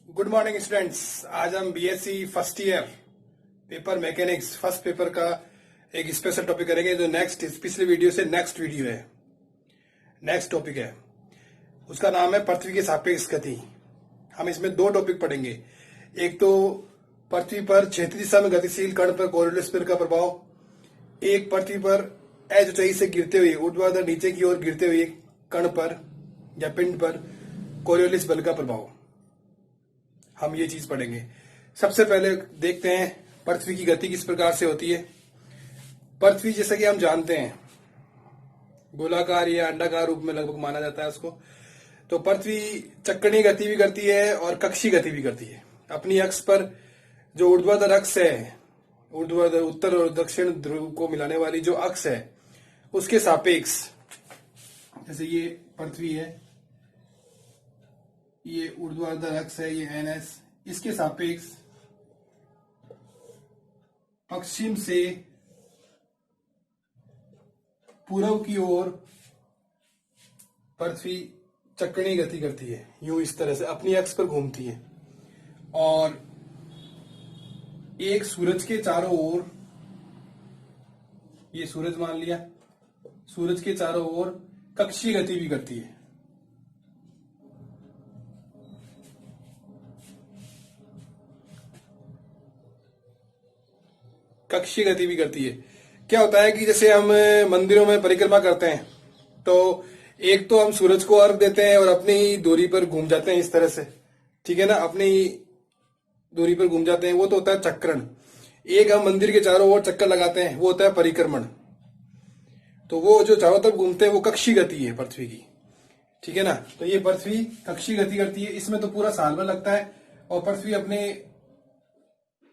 Good morning students. आज हम BSc first year paper mechanics first paper का एक स्पेशल टॉपिक करेंगे जो नेक्स्ट पिछले वीडियो से नेक्स्ट वीडियो है, नेक्स्ट टॉपिक है। उसका नाम है पृथ्वी के सापेक्ष गति। हम इसमें दो टॉपिक पढ़ेंगे। एक तो पृथ्वी पर क्षेत्रीय दिशा में गतिशील कण पर कोरियोलिस बल का प्रभाव, एक पृथ्वी पर एज ऊंचाई से गिरते हुए ऊर्ध्वाधर नीचे की ओर गिरते हुए कण पर या पिंड पर कोरियोलिस बल का प्रभाव। हम ये चीज पढ़ेंगे। सबसे पहले देखते हैं पृथ्वी की गति किस प्रकार से होती है। पृथ्वी जैसा कि हम जानते हैं गोलाकार या अंडाकार रूप में लगभग माना जाता है उसको। तो पृथ्वी चक्रणीय गति भी करती है और कक्षीय गति भी करती है। अपनी अक्ष पर जो ऊर्ध्वाधर अक्ष है, ऊर्ध्वाधर उत्तर और दक्षिण ध्रुव को मिलाने वाली जो अक्ष है उसके सापेक्ष, जैसे ये पृथ्वी है, ये ऊर्ध्वाधर अक्ष है, ये एनएस, इसके सापेक्ष पश्चिम से पूर्व की ओर पृथ्वी चक्रणीय गति करती है। यूं इस तरह से अपनी अक्ष पर घूमती है और एक सूरज के चारों ओर, ये सूरज मान लिया, सूरज के चारों ओर कक्षीय गति भी करती है। कक्षीय गति भी करती है। क्या होता है कि जैसे हम मंदिरों में परिक्रमा करते हैं तो एक तो हम सूरज को अर्घ देते हैं और अपनी दूरी पर घूम जाते हैं इस तरह से, ठीक है ना, अपनी दूरी पर घूम जाते हैं, वो तो होता है चक्रण। एक हम मंदिर के चारों ओर चक्कर लगाते हैं, वो होता है परिक्रमण। तो वो जो चारों तरफ घूमते हैं वो कक्षीय गति है पृथ्वी की, ठीक है ना। तो ये पृथ्वी कक्षीय गति करती है। इसमें तो पूरा साल भर लगता है और पृथ्वी अपने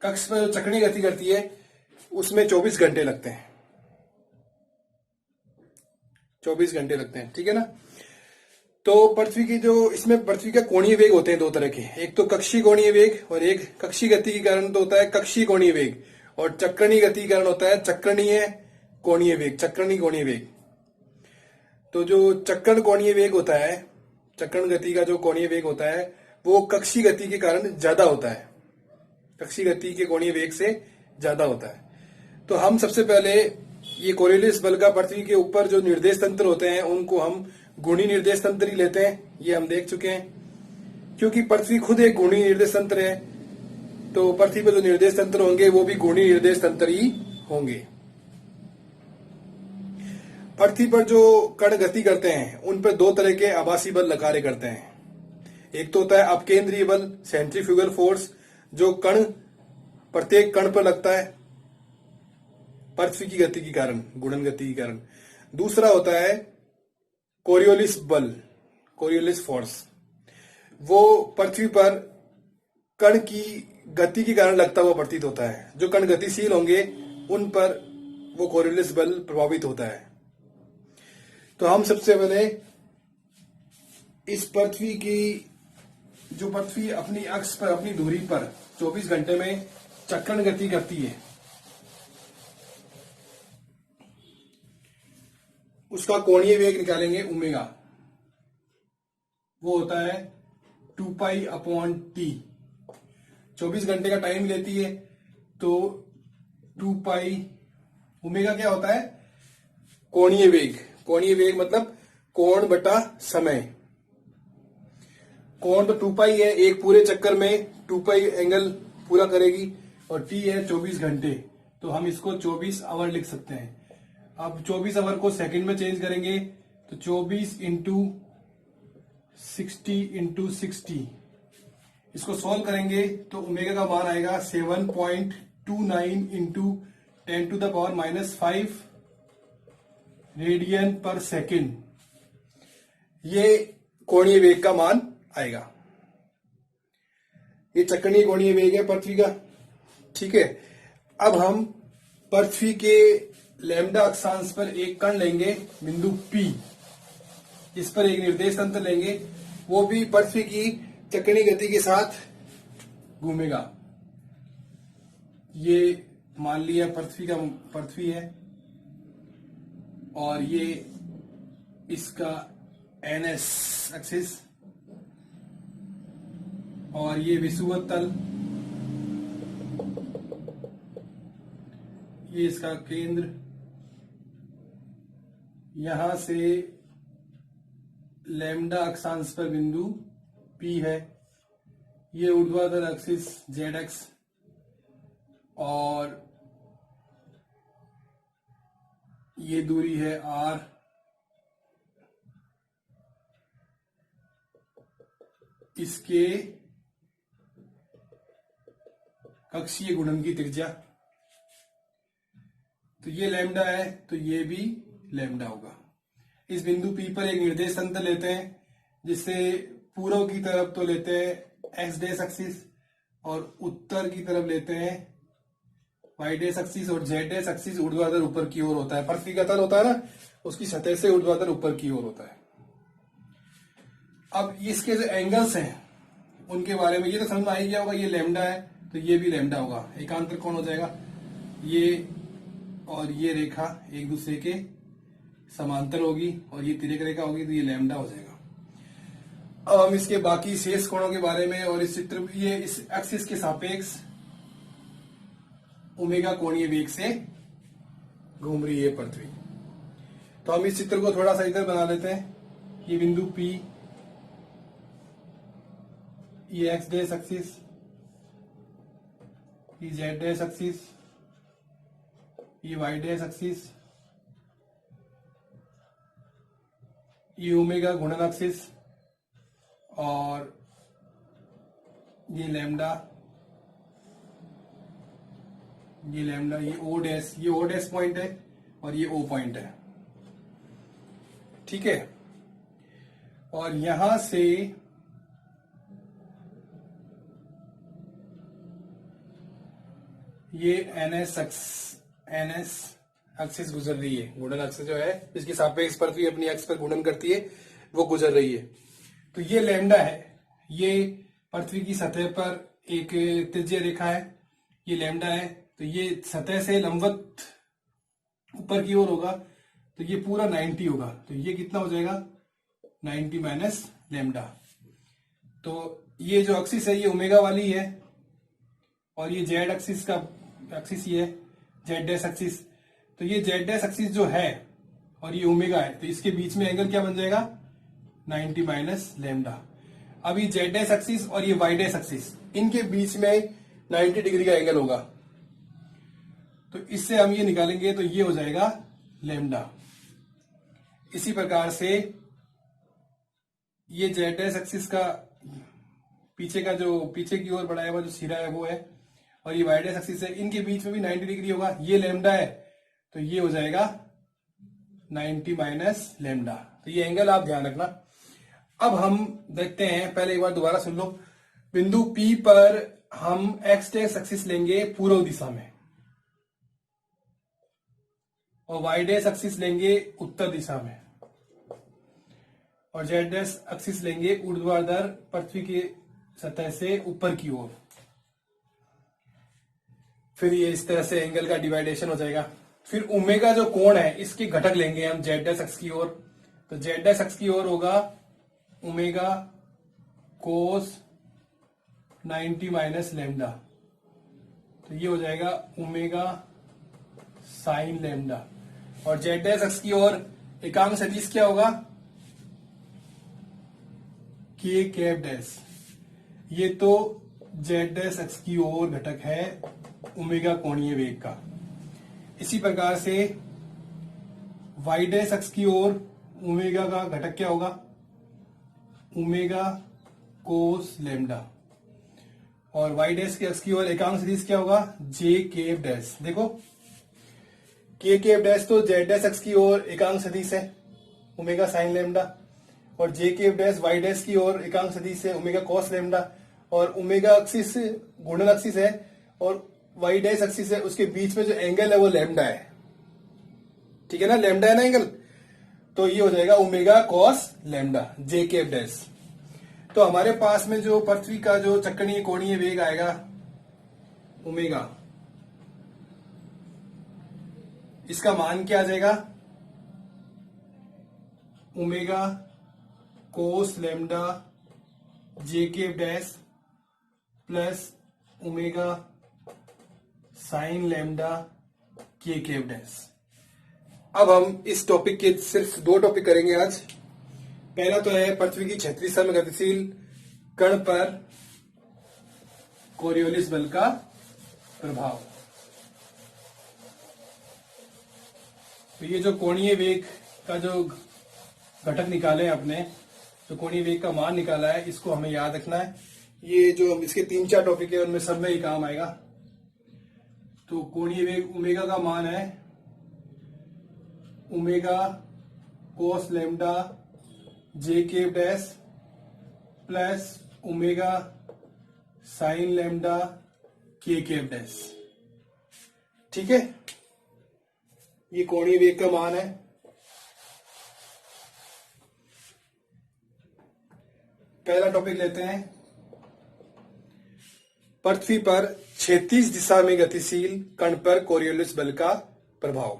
कक्ष पर जो चक्रणीय गति करती है उसमें 24 घंटे लगते हैं, 24 घंटे लगते हैं, ठीक है ना। तो पृथ्वी की जो इसमें पृथ्वी का कोणीय वेग होते हैं दो तरह के, एक तो कक्षीय कोणीय वेग और एक कक्षीय गति के कारण तो होता है कक्षीय कोणीय वेग, और चक्रणीय गति के कारण होता है चक्रणीय कोणीय वेग, चक्रणीय कोणीय वेग। तो जो चक्रण कोणीय वेग होता है, चक्रण गति का जो कोणीय वेग होता है वो कक्षीय गति के कारण ज्यादा होता है, कक्षीय गति के कोणीय वेग से ज्यादा होता है। तो हम सबसे पहले ये कोरियोलिस बल का पृथ्वी के ऊपर जो निर्देश तंत्र होते हैं उनको हम गुणी निर्देश तंत्र ही लेते हैं, ये हम देख चुके हैं। क्योंकि पृथ्वी खुद एक गुणी निर्देश तंत्र है तो पृथ्वी पर जो निर्देश तंत्र होंगे वो भी गुणी निर्देश तंत्र ही होंगे। पृथ्वी पर जो कण गति करते हैं उन पर दो तरह के आभासी बल कार्य करते हैं। एक तो होता है अपकेंद्रीय बल, सेंट्रीफ्यूगल फोर्स, जो कण प्रत्येक कण पर लगता है पृथ्वी की गति के कारण, गुणन गति के कारण। दूसरा होता है कोरियोलिस बल, कोरियोलिस फोर्स, वो पृथ्वी पर कण की गति के कारण लगता हुआ प्रतीत होता है। जो कण गतिशील होंगे उन पर वो कोरियोलिस बल प्रभावित होता है। तो हम सबसे पहले इस पृथ्वी की, जो पृथ्वी अपनी अक्ष पर अपनी दूरी पर 24 घंटे में चक्रण गति करती है, उसका कोणीय वेग निकालेंगे ओमेगा। वो होता है 2π/T। 24 घंटे का टाइम लेती है तो 2π, ओमेगा क्या होता है? कोणीय वेग। कोणीय वेग मतलब कोण बटा समय। कोण तो 2π है, एक पूरे चक्कर में 2π एंगल पूरा करेगी, और T है 24 घंटे, तो हम इसको 24 आवर लिख सकते हैं। अब 24 आवर को सेकंड में चेंज करेंगे तो 24 इंटू 60 इसको सॉल्व करेंगे तो ओमेगा का मान आएगा 7.29 इंटू 10⁻⁻5 रेडियन पर सेकेंड। ये कोणीय वेग का मान आएगा। ये चक्रणीय कोणीय वेग है पृथ्वी का, ठीक है। अब हम पृथ्वी के लैम्डा अक्षांश पर एक कण लेंगे, बिंदु P, इस पर एक निर्देश तंत्र लेंगे, वो भी पृथ्वी की चक्रणीय गति के साथ घूमेगा। ये मान लिया पृथ्वी है और ये इसका NS एक्सिस, और ये विषुवत तल, ये इसका केंद्र, यहां से लैम्डा अक्षांश पर बिंदु P है, ये ऊर्ध्वाधर एक्सिस ZX, और ये दूरी है R, इसके कक्षीय गुणन की त्रिज्या। तो ये लैम्डा है, तो ये भी लैम्डा होगा। इस बिंदु P पर एक निर्देश तंत्र लेते हैं, जिससे पूर्व की तरफ तो लेते हैं एक्स डैश एक्सिस और उत्तर की तरफ लेते हैं वाई डैश एक्सिस, और जेड डैश एक्सिस ऊर्ध्वाधर ऊपर की ओर होता है। पृथ्वी का तल होता है ना, उसकी सतह से ऊर्ध्वाधर ऊपर की ओर होता है। अब इसके जो एंगल्स हैं उनके बारे में ये तो समझ में आ ही गया होगा, ये लैम्डा है तो ये भी लैम्डा होगा। एकांतर कौन हो जाएगा, ये और ये रेखा एक दूसरे के समांतर होगी और ये तिर्यक रेखा होगी, तो ये लैम्डा हो जाएगा। अब हम इसके बाकी शेष कोणों के बारे में, और इस चित्र, ये इस एक्सिस के सापेक्ष ओमेगा कोणीय वेग से घूम रही है पृथ्वी। तो हम इस चित्र को थोड़ा सा इधर बना लेते हैं। ये बिंदु P, ये एक्स डैश एक्सिस, ये जेड डैश एक्सिस, ये वाई डैश एक्सिस, ये ओमेगा गुणन एक्सिस, और ये लैम्डा, ये ओ डैश, ये ओ डैश पॉइंट है और ये ओ पॉइंट है, ठीक है। और यहां से ये एनएस एक्सिस गुजर रही है, गुणन एक्सिस जो है जिसकी सापेक्ष पृथ्वी अपनी एक्स पर गुणन करती है, वो गुजर रही है। तो ये लैम्डा है, ये पृथ्वी की सतह पर एक त्रिज्यीय रेखा है, ये लैम्डा है। तो ये सतह से लंबवत ऊपर की ओर होगा, तो ये पूरा 90 होगा। तो ये कितना हो जाएगा, 90 माइनस लैम्डा। तो ये जो एक्सिस है ये ओमेगा वाली है, और ये जेड एक्सिस का एक्सिस ये है, जेड डैश एक्सिस। तो ये जेड डैश एक्सिस जो है और ये ओमेगा है, तो इसके बीच में एंगल क्या बन जाएगा, 90 माइनस लैम्डा। अब ये जेड डैश एक्सिस और ये वाई डैश एक्सिस, इनके बीच में 90 डिग्री का एंगल होगा। तो इससे हम ये निकालेंगे तो ये हो जाएगा लैम्डा। इसी प्रकार से ये जेड डैश एक्सिस का पीछे का जो पीछे की ओर बढ़ाया हुआ जो सिरा है वो है, और ये वाई डैश एक्सिस है, इनके बीच में भी 90 डिग्री होगा। ये लैम्डा है तो ये हो जाएगा 90 माइनस लैम्डा। तो ये एंगल आप ध्यान रखना। अब हम देखते हैं, पहले एक बार दोबारा सुन लो। बिंदु P पर हम एक्स डैश एक्सिस लेंगे पूर्व दिशा में, और वाई डैश एक्सिस लेंगे उत्तर दिशा में, और जेड डैश एक्सिस लेंगे ऊर्ध्वाधर पृथ्वी की सतह से ऊपर की ओर। फिर ये इस तरह से एंगल का डिवाइडेशन हो जाएगा। फिर ओमेगा जो कोण है इसके घटक लेंगे हम जेड डैश एक्स की ओर। तो जेड डैश एक्स की ओर होगा ओमेगा कोस 90 माइनस लैम्डा, तो ये हो जाएगा ओमेगा साइन लैम्डा। और जेड डैश एक्स की ओर एकांक सदिश क्या होगा, के कैप डैश। ये तो जेड डैश एक्स की ओर घटक है ओमेगा कोणीय वेग का। इसी प्रकार से वाई डैश एक्स की ओर ओमेगा का घटक क्या होगा, ओमेगा कोस लैम्डा। और वाई डैश के एक्स की ओर एकांक सदिश क्या होगा, जे कैप डैश। देखो के कैप डैश तो जेड डैश एक्स की ओर एकांक सदिश है ओमेगा साइन लैम्डा, और जे कैप डैश वाई डैश की ओर एकांक सदिश है ओमेगा कॉस लैम्डा। और ओमेगा एक्सिस घूर्णन एक्सिस है और वाई डैश एक्सिस है, उसके बीच में जो एंगल है वो लैम्डा है, ठीक है ना, लैम्डा है ना एंगल। तो ये हो जाएगा omega cos lambda J cap dash. तो हमारे पास में जो पृथ्वी का जो चक्रणीय कोणीय वेग आएगा ओमेगा, इसका मान क्या आ जाएगा, omega cos lambda J cap dash plus omega sine lambda K cap dash. अब हम इस टॉपिक के सिर्फ दो टॉपिक करेंगे आज। पहला तो है पृथ्वी की क्षैतिज दिशा में गतिशील कण पर कोरियोलिस बल का प्रभाव। तो ये जो कोणीय वेग का जो घटक निकाले हैं अपने, जो कोणीय वेग का मान निकाला है, इसको हमें याद रखना है। ये जो इसके 3-4 टॉपिक है उनमें सब में ही काम आएगा। तो कोणीय वेग ओमेगा का मान है omega cos lambda J cap dash plus omega sine lambda K cap dash. ठीक है, ये कोणीय वेग का मान है। पहला टॉपिक लेते हैं, पृथ्वी पर क्षैतिज दिशा में गतिशील कण पर कोरियोलिस बल का प्रभाव।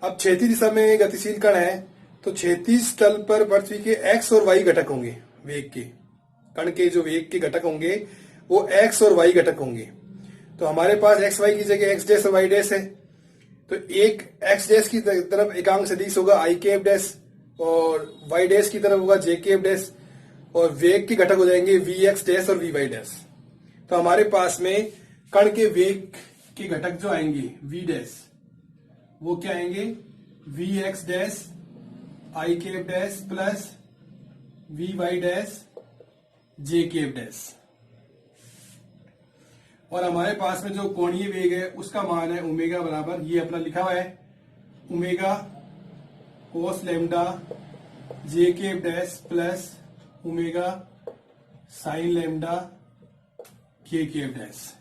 अब क्षैतिज दिशा में गतिशील कण है तो क्षैतिज तल पर पृथ्वी के एक्स और वाई घटक होंगे। वेग के कण के जो वेग के घटक होंगे वो एक्स और वाई घटक होंगे। तो हमारे पास एक्स वाई की जगह एक्स डैश और वाई डैश है। तो एक एक्स डैश की तरफ एकांक सदिश होगा आई कैप डैश और वाई डैश की तरफ होगा जे कैप डैश और वेग के घटक हो जाएंगे वी एक्स डैश और वी वाई डैश। तो हमारे पास में कण के वेग के घटक जो आएंगे वी डैश वो क्या आएंगे V X dash I cap dash plus V Y dash J cap dash. और हमारे पास में जो कोणीय वेग है उसका मान है ओमेगा बराबर, ये अपना लिखा हुआ है omega cos lambda J cap dash plus omega sine lambda K cap dash.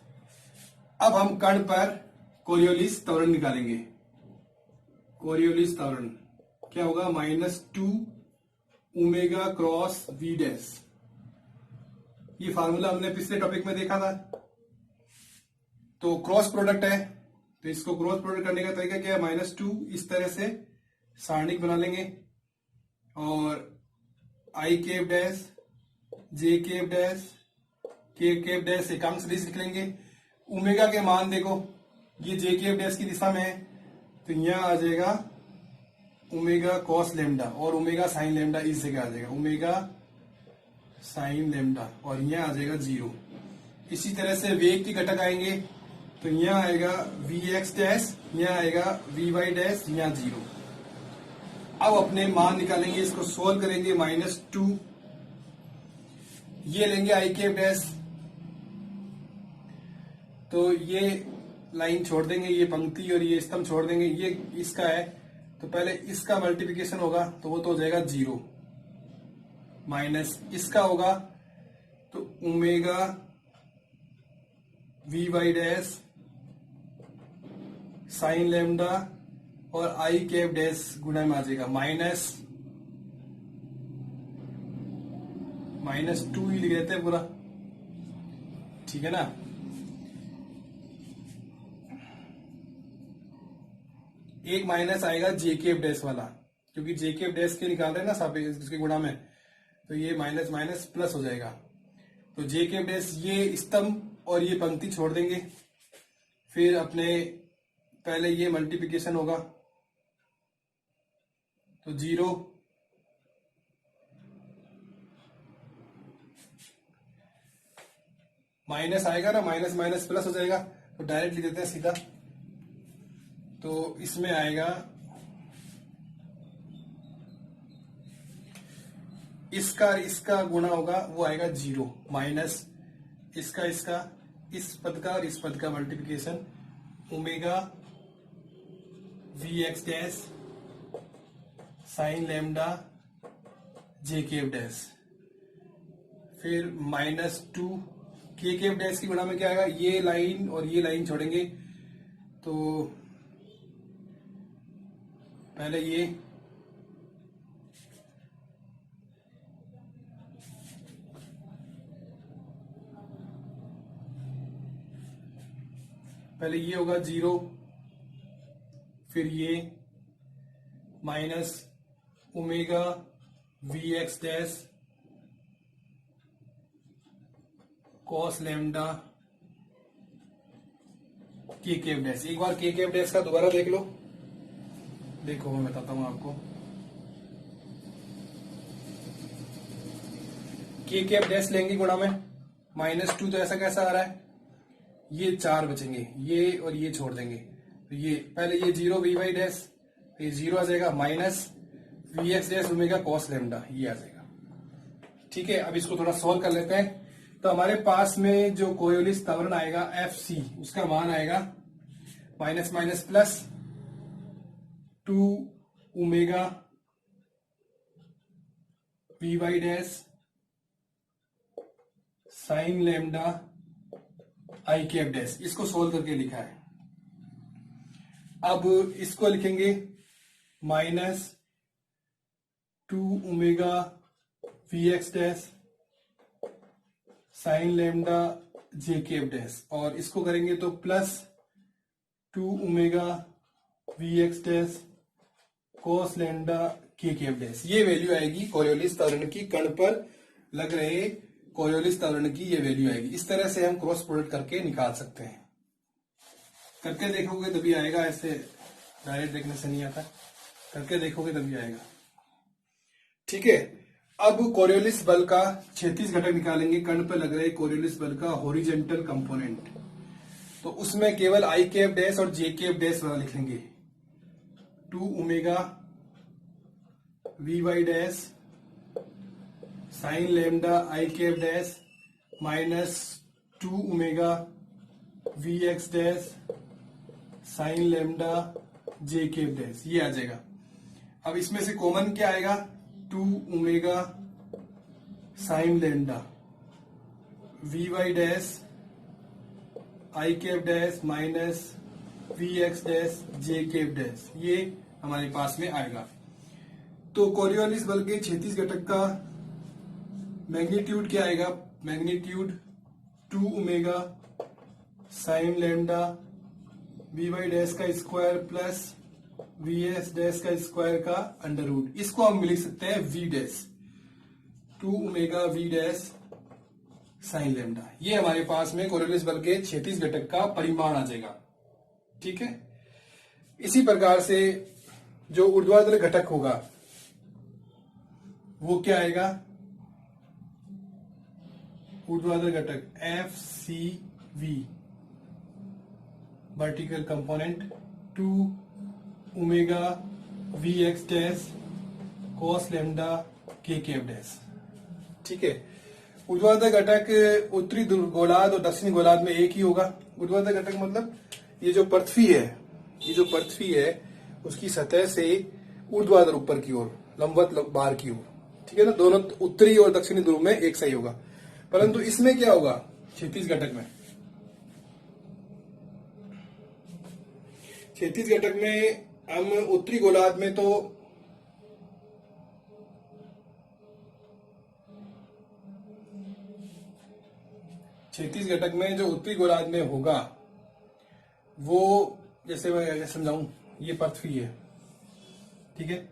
अब हम कण पर कोरियोलिस त्वरण निकालेंगे। कोरियोलिस त्वरण क्या होगा -2 ओमेगा क्रॉस वी डैश। ये फार्मूला हमने पिछले टॉपिक में देखा था। तो क्रॉस प्रोडक्ट है, तो इसको क्रॉस प्रोडक्ट करने का तरीका क्या है, -2 इस तरह से सारणिक बना लेंगे और I cap dash J cap dash के कैप डैश एकांक सदिश लिख लेंगे। ओमेगा के मान देखो, ये जे कैप डैश की दिशा में है तो यहां आ जाएगा ओमेगा कॉस लैम्डा और ओमेगा साइन लैम्डा इस जगह आ जाएगा ओमेगा साइन लैम्डा और यहां आ जाएगा 0। इसी तरह से वेग के घटक आएंगे तो यहां आएगा वी एक्स डैश, यहां आएगा वी वाई डैश, यहां 0। अब अपने मान निकालेंगे, इसको सोल्व करेंगे। -2 ये लेंगे आई कैप डैश, तो ये लाइन छोड़ देंगे, ये पंक्ति और ये स्तंभ छोड़ देंगे। ये इसका है तो पहले इसका मल्टीप्लिकेशन होगा तो वो तो हो जाएगा 0 माइनस इसका होगा तो omega V Y dash sine lambda और आई कैप डैश गुणा में आ जाएगा -2 ही लिख देते हैं पूरा, ठीक है ना। एक माइनस आएगा जे कैप डैश वाला, क्योंकि जे कैप डैश के निकाल रहे हैं ना सब इसके गुणा में, तो ये माइनस माइनस प्लस हो जाएगा। तो जे कैप डैश ये स्तंभ और ये पंक्ति छोड़ देंगे, फिर अपने पहले ये मल्टीप्लिकेशन होगा तो 0 माइनस आएगा ना, माइनस माइनस प्लस हो जाएगा तो डायरेक्ट लिख देते हैं सीधा। तो इसमें आएगा इसका गुणा होगा वो आएगा 0 माइनस इसका इस पद का और इस पद का multiplication omega V X dash sine lambda J cap dash, फिर -2 के कैप डैश की गुणा में क्या आएगा, ये लाइन और ये लाइन छोड़ेंगे तो पहले ये होगा 0, फिर ये minus omega V X dash cos lambda K cap dash. एक बार के कैप डैश का दोबारा देख लो, देखो मैं बताता हूं आपको। के कैप डैश लेंगे गुणा में -2, तो ऐसा कैसा आ रहा है, ये 4 बचेंगे, ये और ये छोड़ देंगे, तो ये पहले ये 0 वी वाई डैश, तो ये 0 आ जाएगा, minus V X dash omega cos lambda, ये आ जाएगा। ठीक है, अब इसको थोड़ा सोल्व कर लेते हैं। तो हमारे पास में जो कोरियोलिस त्वरण आएगा एफ सी, उसका मान आएगा minus minus plus 2 omega V Y dash sine lambda I cap dash. इसको सोल्व करके लिखा है। अब इसको लिखेंगे -2 omega V X dash sine lambda J cap dash, और इसको करेंगे तो +2 omega V X dash cos lambda K cap dash. ये वैल्यू आएगी कोरियोलिस त्वरण की, कण पर लग रहे कोरियोलिस त्वरण की ये वैल्यू आएगी। इस तरह से हम क्रॉस प्रोडक्ट करके निकाल सकते हैं। करके देखोगे तभी आएगा, ऐसे डायरेक्ट देखने से नहीं आता, करके देखोगे तभी आएगा। ठीक है, अब कोरियोलिस बल का क्षैतिज घटक निकालेंगे, कण पर लग रहे कोरियोलिस बल का हॉरिजॉन्टल कंपोनेंट। तो उसमें केवल आई कैप डैश और जे कैप डैश वाला लिखेंगे। 2 omega V Y dash sine lambda I cap dash -2 omega V X dash sine lambda J cap dash, ये आ जाएगा। अब इसमें से कॉमन क्या आएगा, 2 omega sine lambda V Y dash I cap dash V X dash J cap dash, ये हमारे पास में आएगा। तो कोरियोलिस बल के क्षैतिज घटक का मैग्नीट्यूड क्या आएगा, magnitude 2 omega sine lambda V Y dash का square plus V S dash का स्क्वायर का अंडर रूट। इसको हम लिख सकते हैं V dash, 2 omega V dash sine lambda. ये हमारे पास में कोरियोलिस बल के क्षैतिज घटक का परिमाण आ जाएगा। ठीक है, इसी प्रकार से जो ऊर्ध्वाधर घटक होगा वो क्या आएगा, ऊर्ध्वाधर घटक F C V vertical component 2 omega V X dash cos lambda K cap dash. ठीक है, ऊर्ध्वाधर घटक उत्तरी गोलार्ध और दक्षिणी गोलार्ध में एक ही होगा। ऊर्ध्वाधर घटक मतलब ये जो पृथ्वी है, ये जो पृथ्वी है उसकी सतह से ऊर्ध्वाधर ऊपर की ओर, लंबवत बाहर की ओर। ठीक है ना, दोनों उत्तरी और दक्षिणी ध्रुव में एक सही होगा। परंतु इसमें क्या होगा, क्षैतिज घटक में, क्षैतिज घटक में हम उत्तरी गोलार्ध में तो क्षैतिज घटक में जो उत्तरी गोलार्ध में होगा वो, जैसे मैं समझाऊं, ये पृथ्वी है, ठीक है,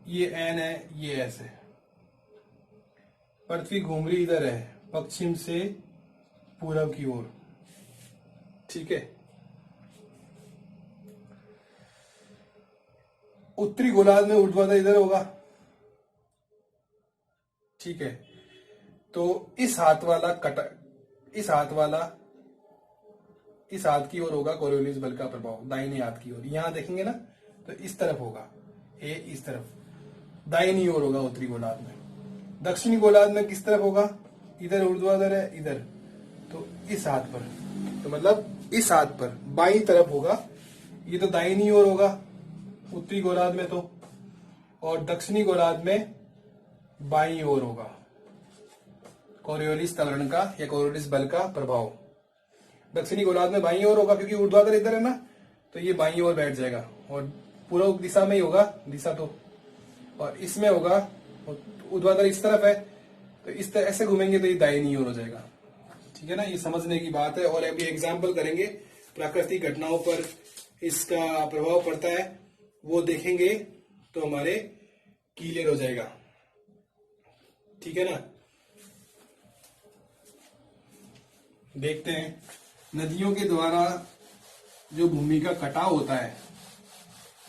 ये एन है, ये एस है, पृथ्वी घूम रही इधर है पश्चिम से पूरब की ओर। ठीक है, उत्तरी गोलार्ध में ऊर्ध्वाधर इधर होगा। ठीक है, तो इस हाथ वाला कटक, इस हाथ की ओर होगा कोरियोलिस बल का प्रभाव, दाहिने हाथ की ओर। यहां देखेंगे ना तो इस तरफ होगा, ए इस तरफ दाहिनी ओर होगा उत्तरी गोलार्ध में। दक्षिणी गोलार्ध में किस तरफ होगा, इधर ऊर्ध्वाधर है इधर, तो इस हाथ पर, तो मतलब इस हाथ पर बाईं तरफ होगा। ये तो दाहिनी ओर होगा उत्तरी गोलार्ध में तो, और दक्षिणी गोलार्ध में बाईं ओर होगा कोरियोलिस त्वरण का या कोरियोलिस बल का प्रभाव। दक्षिणी गोलार्ध में बाईं ओर होगा क्योंकि ऊर्ध्वाधर इधर है ना, तो ये बाईं ओर बैठ जाएगा और पूर्व दिशा में ही होगा दिशा तो, और इसमें होगा ऊर्ध्वाधर इस तरफ है तो इस तरह ऐसे घूमेंगे तो ये दाहिनी ओर हो जाएगा। ठीक है ना, ये समझने की बात है। और अभी एग्जाम्पल करेंगे, प्राकृतिक घटनाओं पर इसका प्रभाव पड़ता है वो देखेंगे तो हमारे क्लियर हो जाएगा। ठीक है ना। देखते हैं नदियों के द्वारा जो भूमि का कटाव होता है।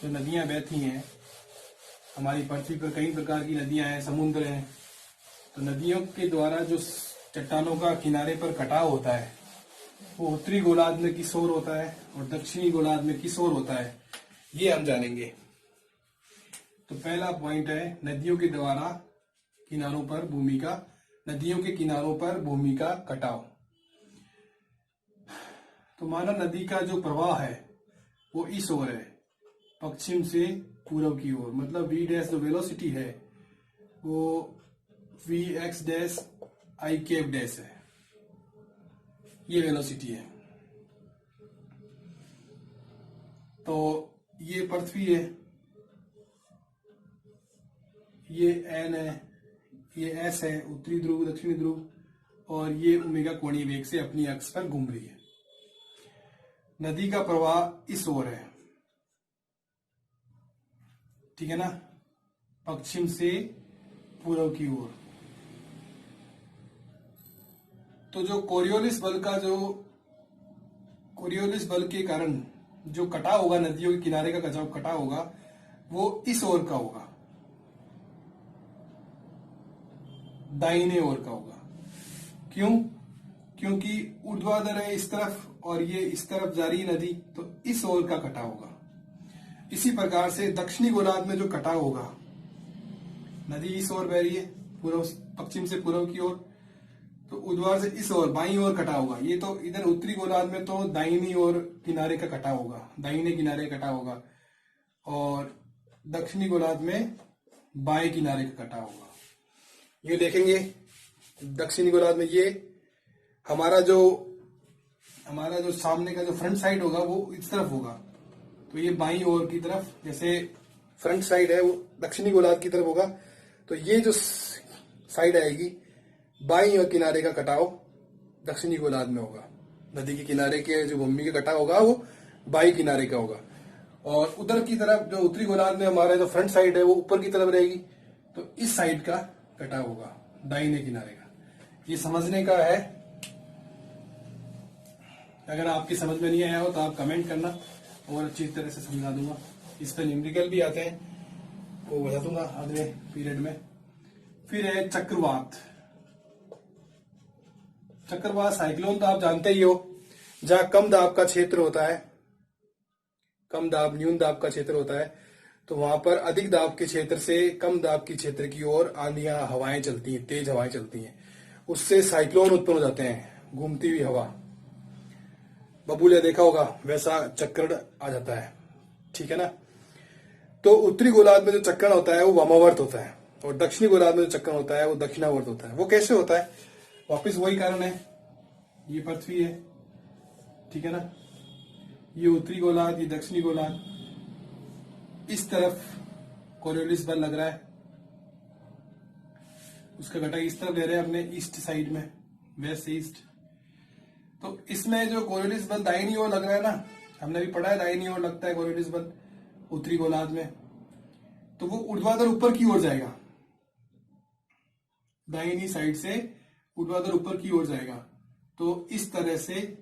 जो नदियां बहती हैं हमारी पृथ्वी पर, कई प्रकार की नदियां हैं, समुद्र हैं। तो नदियों के द्वारा जो चट्टानों का किनारे पर कटाव होता है वो उत्तरी गोलार्ध में किस ओर होता है और दक्षिणी गोलार्ध में किस ओर होता है, ये हम जानेंगे। तो पहला पॉइंट है नदियों के द्वारा किनारों पर भूमि का, नदियों के किनारों पर भूमि का कटाव। तो माना नदी का जो प्रवाह है वो इस ओर है, पश्चिम से पूर्व की ओर। मतलब वी डैश जो वेलोसिटी है वो V X dash I cap dash है, ये वेलोसिटी है। तो ये पृथ्वी है, ये एन है, ये एस है, उत्तरी ध्रुव दक्षिणी ध्रुव, और ये ओमेगा कोणीय वेग से अपनी अक्ष पर घूम रही है। नदी का प्रवाह इस ओर है, ठीक है ना, पश्चिम से पूर्व की ओर। तो जो कोरियोलिस बल के कारण जो कटाव होगा, नदियों के किनारे का कटाव होगा, वो इस ओर का होगा, दाहिने ओर का होगा। क्यों? क्योंकि ऊर्ध्वाधर है इस तरफ और ये इस तरफ जा रही नदी, तो इस ओर का कटाव होगा। इसी प्रकार से दक्षिणी गोलार्ध में जो कटाव होगा, नदी इस ओर बह रही है पूर्व, पश्चिम से पूर्व की ओर, तो ऊर्ध्वाधर से इस ओर बाईं ओर कटाव होगा। ये तो इधर उत्तरी गोलार्ध में तो दाहिनी ओर किनारे का कटाव होगा, दाहिने किनारे का कटाव होगा, और दक्षिणी गोलार्ध में बाएं किनारे का कटाव होगा। ये देखेंगे दक्षिणी गोलार्ध में ये हमारा जो सामने का जो फ्रंट साइड होगा वो इस तरफ होगा, तो ये बाईं ओर की तरफ, जैसे फ्रंट साइड है वो दक्षिणी गोलार्ध की तरफ होगा, तो ये जो साइड आएगी बाईं ओर किनारे का कटाव दक्षिणी गोलार्ध में होगा। नदी के किनारे के जो भूमि का कटाव होगा वो बाईं किनारे का होगा, और उधर की तरफ जो उत्तरी गोलार्ध में हमारा जो फ्रंट साइड है वो ऊपर की तरफ रहेगी, तो इस साइड का कटाव होगा, दाहिने किनारे का। ये समझने का है। अगर आपकी समझ में नहीं आया हो तो आप कमेंट करना और अच्छी तरह से समझा दूंगा। इस पर न्यूमेरिकल भी आते हैं, वो बता दूंगा अगले पीरियड में। फिर है चक्रवात। चक्रवात साइक्लोन तो आप जानते ही हो, जहां कम दाब का क्षेत्र होता है, कम दाब न्यून दाब का क्षेत्र होता है, तो वहां पर अधिक दाब के क्षेत्र से कम दाब के क्षेत्र की ओर आंधियां हवाएं चलती हैं, तेज हवाएं चलती हैं, उससे साइक्लोन उत्पन्न हो जाते हैं, घूमती हुई हवा। बबूले देखा होगा, वैसा चक्रण आ जाता है, ठीक है ना। तो उत्तरी गोलार्ध में जो चक्रण होता है वो वामावर्त होता है, और दक्षिणी गोलार्ध में जो चक्रण होता है वो दक्षिणावर्त होता है। वो कैसे होता है? वापिस वही कारण है, ये पृथ्वी है, ठीक है ना, ये उत्तरी गोलार्ध, ये दक्षिणी गोलार्ध, इस तरफ कोरियोलिस बल लग रहा है, उसका घटक इस तरफ दे रहे हैं अपने ईस्ट साइड में, वेस्ट से ईस्ट। तो इसमें जो कोरियोलिस बल दाहिनी ओर लग रहा है ना, हमने भी पढ़ा है दाहिनी ओर लगता है कोरियोलिस बल उत्तरी गोलार्ध में, तो वो ऊर्ध्वाधर ऊपर की ओर जाएगा, दाहिनी साइड से ऊर्ध्वाधर ऊपर की ओर जाएगा। तो इस तरह से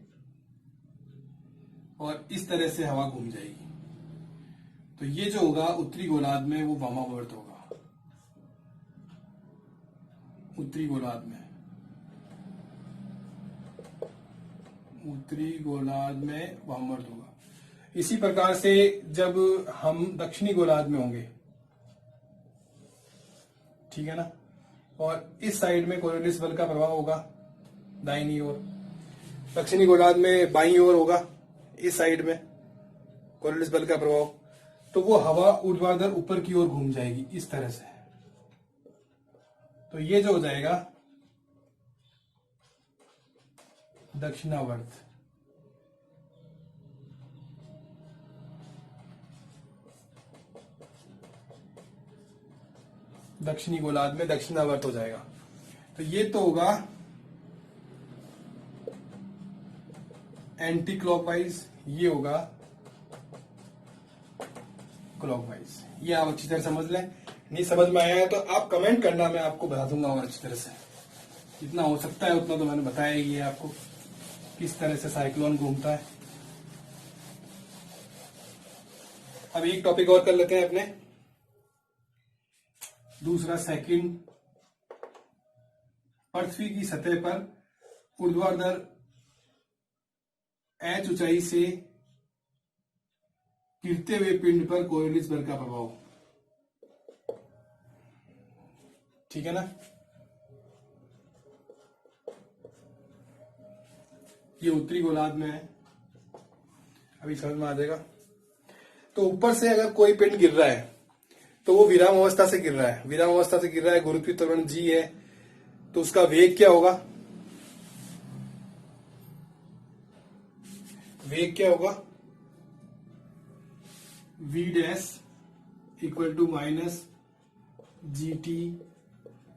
और इस तरह से हवा घूम जाएगी। तो ये जो होगा उत्तरी गोलार्ध में वो वामावर्त होगा, उत्तरी गोलार्ध में, उत्तरी गोलार्ध में वामावर्त होगा। इसी प्रकार से जब हम दक्षिणी गोलार्ध में होंगे, ठीक है ना, और इस साइड में कोरियोलिस बल का प्रभाव होगा दाहिनी ओर, दक्षिणी गोलार्ध में बाईं ओर होगा, इस साइड में कोरियोलिस बल का प्रभाव, तो वो हवा ऊर्ध्वाधर ऊपर की ओर घूम जाएगी इस तरह से। तो ये जो हो जाएगा दक्षिणावर्त। दक्षिणी गोलार्ध में दक्षिणावर्त हो जाएगा। तो ये तो होगा एंटी क्लॉकवाइज, ये होगा क्लॉकवाइज। ये आप अच्छी तरह समझ लें। नहीं समझ में आया है तो आप कमेंट करना, मैं आपको बता दूंगा और अच्छी तरह से, जितना हो सकता है उतना तो मैंने बताया ही है आपको। किस तरह से साइक्लोन घूमता है। अब एक टॉपिक और कर लेते हैं अपने, दूसरा सेकंड। पृथ्वी की सतह पर ऊर्ध्वाधर h ऊंचाई से गिरते हुए पिंड पर कोरियोलिस बल का प्रभाव। ठीक है ना, ये उत्तरी गोलार्ध में है, अभी समझ में आ जाएगा। तो ऊपर से अगर कोई पिंड गिर रहा है तो वो विराम अवस्था से गिर रहा है, विराम अवस्था से गिर रहा है, गुरुत्वीय त्वरण g है, तो उसका वेग क्या होगा, वेग क्या होगा, v dash equal to minus G T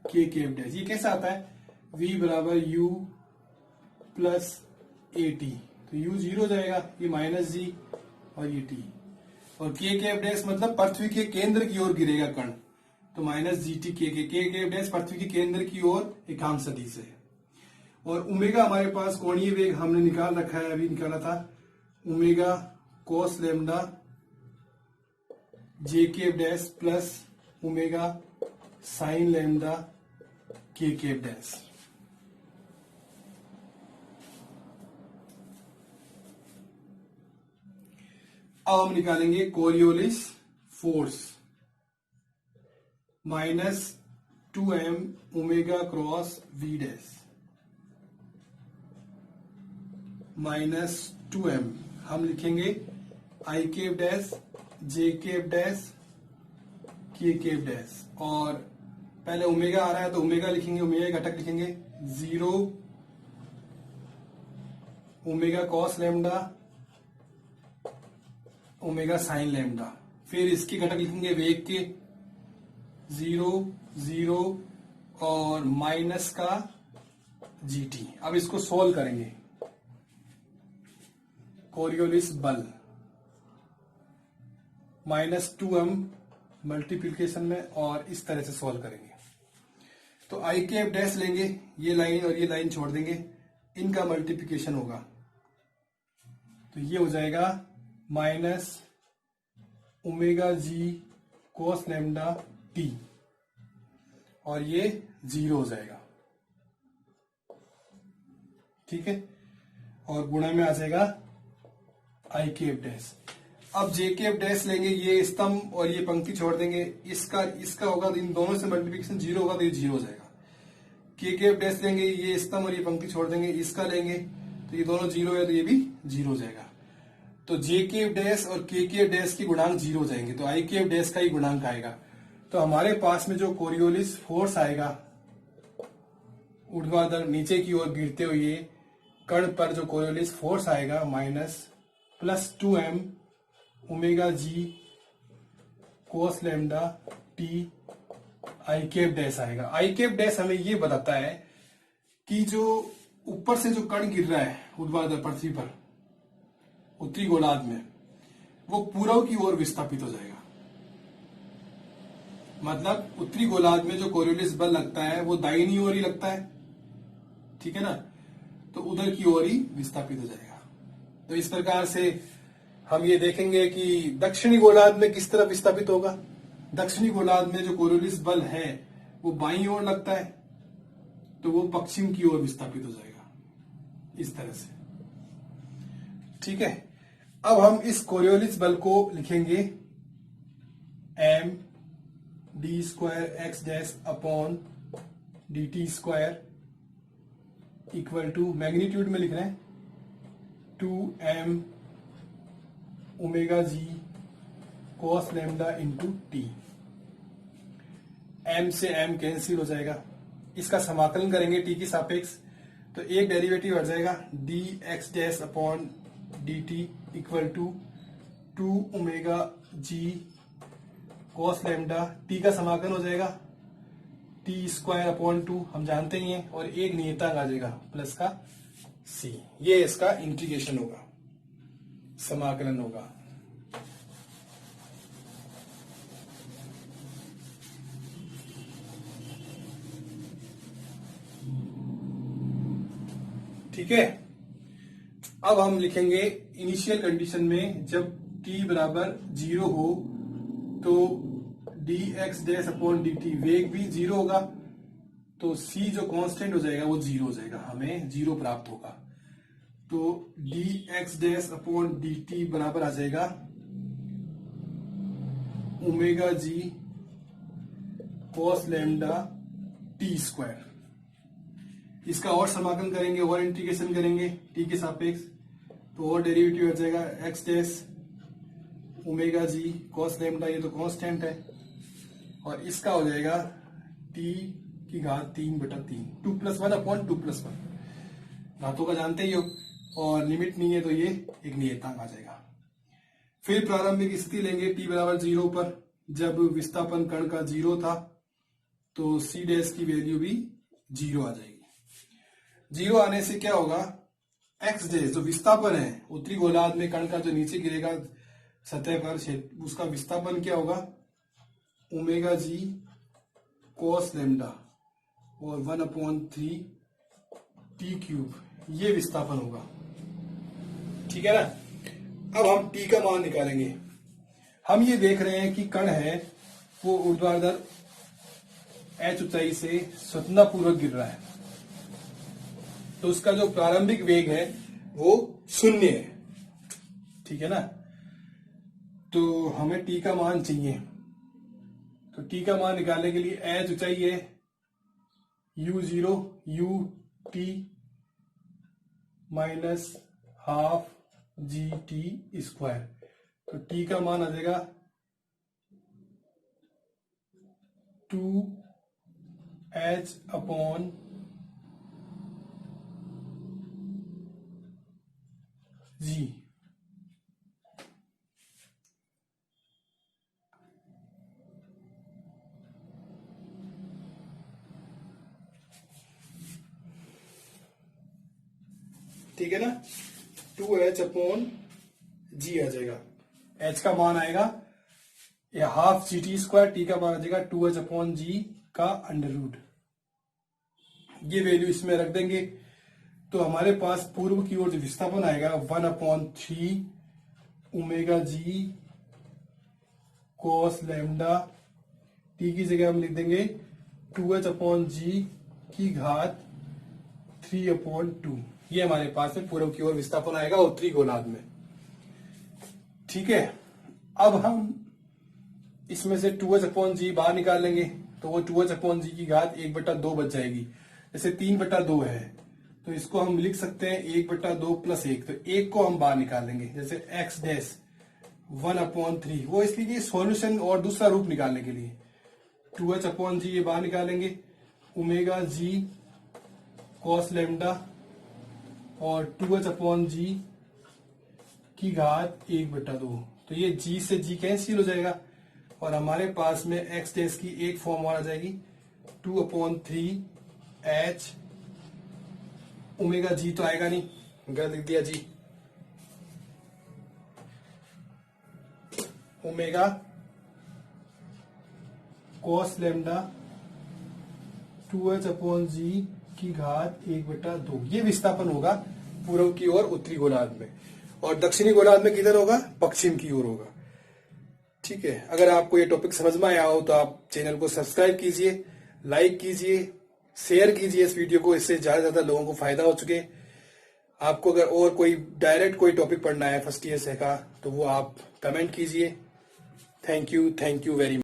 K cap dash. ये कैसा आता है, v बराबर u प्लस ए टी, तो u जीरो जाएगा, ये माइनस जी और ये t, और के केप डैश मतलब पृथ्वी के केंद्र की ओर गिरेगा कण, तो minus G T K cap dash पृथ्वी के केंद्र की ओर एकांक सदिश है। और ओमेगा हमारे पास कोणीय वेग हमने निकाल रखा है, अभी निकाला था, omega cos lambda J cap dash plus omega sine lambda K cap dash. अब हम निकालेंगे Coriolis force, minus 2m omega cross v dash minus 2m, हम लिखेंगे I cap dash J cap dash K cap dash, और पहले omega आ रहा है तो ओमेगा लिखेंगे, ओमेगा घटक लिखेंगे 0 omega cos lambda omega sine lambda, फिर इसके घटक लिखेंगे वेग के 0 0 और माइनस का जीटी। अब इसको सोल्व करेंगे, कोरियोलिस बल माइनस 2m मल्टीप्लीकेशन में, और इस तरह से सोल्व करेंगे। तो आई केप डैश लेंगे, ये लाइन और ये लाइन छोड़ देंगे, इनका मल्टीप्लीकेशन होगा, तो ये हो जाएगा minus omega G cos lambda T, और ये 0 हो जाएगा, ठीक है, और गुणा में आ जाएगा आई केप डैश। अब जे केप डैश लेंगे, ये स्तंभ और ये पंक्ति छोड़ देंगे, इसका होगा, तो इन दोनों से मल्टीप्लिकेशन 0 होगा, तो ये 0 हो जाएगा। के केप डैश लेंगे, ये स्तंभ और ये पंक्ति छोड़ देंगे, इसका लेंगे तो ये दोनों 0 है, तो ये भी 0 हो जाएगा। तो जे केप डैश और के केप डैश की गुणांक 0 हो जाएंगे, तो आई केप डैश का ही गुणांक आएगा। तो हमारे पास में जो कोरियोलिस फोर्स आएगा ऊर्ध्वाधर नीचे की ओर गिरते हुए कण पर, जो कोरियोलिस फोर्स आएगा minus plus 2m omega G cos lambda T I cap dash आएगा। आई केप डैश हमें ये बताता है कि जो ऊपर से जो कण गिर रहा है ऊर्ध्वाधर पृथ्वी पर उत्तरी गोलार्ध में, वो पूर्व की ओर विस्थापित हो जाएगा। मतलब उत्तरी गोलार्ध में जो कोरियोलिस बल लगता है वो दाहिनी ओर ही लगता है, ठीक है ना, तो उधर की ओर ही विस्थापित हो जाएगा। तो इस प्रकार से हम ये देखेंगे कि दक्षिणी गोलार्ध में किस तरह विस्थापित होगा। दक्षिणी गोलार्ध में जो कोरियोलिस बल है वो बाईं ओर लगता है, तो वो पश्चिम की ओर विस्थापित हो जाएगा, इस तरह से, ठीक है। अब हम इस कोरियोलिस बल को लिखेंगे m D square X dash upon D T square equal to, magnitude में लिख रहे हैं 2m omega G cos lambda into T. m से m कैंसिल हो जाएगा, इसका समाकलन करेंगे t की सापेक्ष, तो एक डेरिवेटिव हट जाएगा D X dash upon D T equal to 2 omega G cos lambda, T का समाकलन हो जाएगा टी स्क्वायर अपॉन 2, हम जानते ही हैं, और एक नियतांक आ जाएगा प्लस का c। ये इसका इंटीग्रेशन होगा, समाकलन होगा। ठीक है, अब हम लिखेंगे इनिशियल कंडीशन में जब t बराबर 0 हो तो dx डैश अपॉन dt वेग भी 0 होगा, तो c जो कांस्टेंट हो जाएगा वो 0 हो जाएगा, हमें 0 प्राप्त होगा। तो dx डैश अपॉन dt बराबर आ जाएगा omega G cos lambda T square. इसका और समाकलन करेंगे और इंटीग्रेशन करेंगे t के सापेक्ष, तो और डेरिवेटिव हो जाएगा x dash omega G cos lambda, ये तो कांस्टेंट है, और इसका हो जाएगा t की घात 3/3 2+1 अपॉन 2+1। घातों का जानते ही हो, और लिमिट नहीं है तो ये एक नियतांक आ जाएगा। फिर प्रारंभिक स्थिति लेंगे t बराबर 0 पर, जब विस्थापन कण का 0 था तो c डैश की वैल्यू भी 0 आ जाएगी। 0 आने से क्या होगा, x डैश जो विस्थापन है उत्तरी गोलार्ध में कण का जो नीचे गिरेगा सतह पर, उसका विस्थापन क्या होगा, ओमेगा जी कॉस लैम्डा और 1/3 टी क्यूब, ये विस्थापन होगा। ठीक है ना। अब हम t का मान निकालेंगे। हम ये देख रहे हैं कि कण है वो ऊर्ध्वाधर h ऊंचाई से स्वतंत्रता पूर्वक गिर रहा है, तो उसका जो प्रारंभिक वेग है वो 0 है। ठीक है ना। तो हमें t का मान चाहिए, तो t का मान निकालने के लिए h ऊंचाई है u0 u t minus half G T square, तो t का मान आ जाएगा 2h अपॉन जी। ठीक है ना, 2h अपॉन जी आ जाएगा। h का मान आएगा या half G T square, T का मान आ जाएगा 2h अपॉन जी का अंडर रूट। ये वैल्यू इसमें रख देंगे तो हमारे पास पूर्व की ओर जो विस्थापन आएगा 1/3 omega G cos lambda, T की जगह हम लिख देंगे 2h अपॉन जी की घात 3/2। ये हमारे पास में पूर्व की ओर विस्थापन आएगा उत्तरी गोलार्ध में। ठीक है। अब हम इसमें से 2h अपॉन जी बाहर निकाल लेंगे, तो वो 2h अपॉन जी की घात 1/2 बच जाएगी। जैसे 3/2 है तो इसको हम लिख सकते हैं 1/2 + 1, तो 1 को हम बाहर निकाल लेंगे। जैसे x डैश 1/3, वो इसलिए सॉल्यूशन और दूसरा रूप निकालने के लिए 2h अपॉन जी ये बाहर निकालेंगे, ओमेगा जी कॉस लैम्डा और 2h अपॉन जी की घात 1/2, तो ये g से g कैंसिल हो जाएगा और हमारे पास में x डैश की एक फॉर्म और आ जाएगी 2/3h ओमेगा जी तो आएगा नहीं, गलत लिख दिया जी, omega cos lambda 2h upon G की घात 1/2। ये विस्थापन होगा पूर्व की ओर उत्तरी गोलार्ध में, और दक्षिणी गोलार्ध में किधर होगा, पश्चिम की ओर होगा। ठीक है। अगर आपको ये टॉपिक समझ में आया हो तो आप चैनल को सब्सक्राइब कीजिए, लाइक कीजिए, शेयर कीजिए इस वीडियो को, इससे ज्यादा लोगों को फायदा हो चुके। आपको अगर और कोई डायरेक्ट कोई टॉपिक पढ़ना है फर्स्ट ईयर से का, तो वो आप कमेंट कीजिए। Thank you very much.